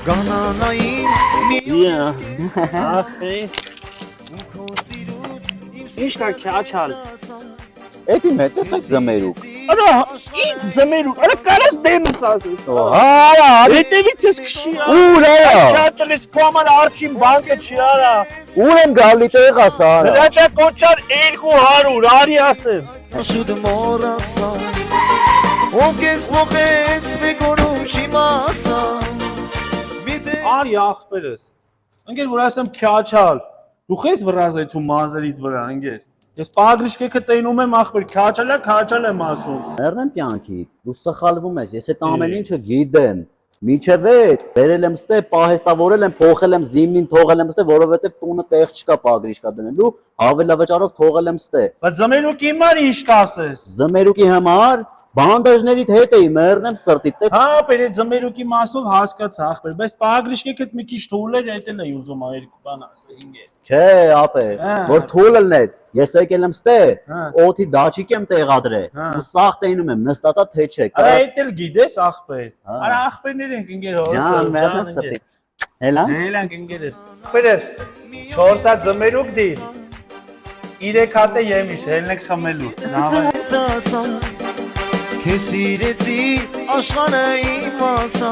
Գանանային Ախի։ Ինչ կա քաչալ։ Էդի մեծ է զմերուկ։ Արա, ինչ զմերուկ, արա կարաս դենս ասես։ Արա, Հետևից ես քշի։ ուր է։ Քաչալես կոմալ արջին բանկը չի արա։ Ուր եմ գալի տեղ ասա։ Հրաչա կոչար 200, արի ասեմ։ Շուտ մոռացա Ով կես ողեց մեկոնում չիմացա Արի ախպերս։ Ընկեր որ ասեմ քաչալ։ Դու խես վրազայ դու մազերիդ վրա ընկեր։ Ես պագրիշկեքը տենում եմ ախպեր, քաչալ եմ ասում։ Մեռնեմ կյանքիդ, դու սխալվում ես, ես այդ ամեն ինչը գիտեմ։ Միջև այդ բերել եմ ստե, պահեստավորել եմ, փոխել եմ զիմնին, թողել եմ ստե, որովհետև տունը տեղ չկա պագրիշկա դնելու, հավելավճարով թողել եմ ստե։ Բայց զմերուկի համար ինչ կասես։ Զմերուկի համար բանդաժներիդ հետ էի մեռնեմ սրտիդ, տես։ Հա, բերե զմերուկի մասով հասկացա ախպեր, բայց պագրիշկեքդ մի քիչ թույլ էր, այդ էլ էի ուզում երկու բան ասել ինգեր։ Չէ, ապե, որ թույլ ելնեդ, ես եկել եմ ստե, օդի դաչիկ եմ տեղադրել, ու սաղ տենում եմ, նստածա թե չէ։ Արա այդ էլ գիտես ախպեր։ Արա ախպերներ ենք ինգեր հորս։ Ջան, մեռնեմ սրտիդ։ Հելա։ Հելանք ինգերես։ Ախպերս 4 հատ զմերուկ դիր։ 3 հատ է եմիշ, հելնեք խմելու։ Նավա։ Քեզ սիրեցի աշխարհը իմացա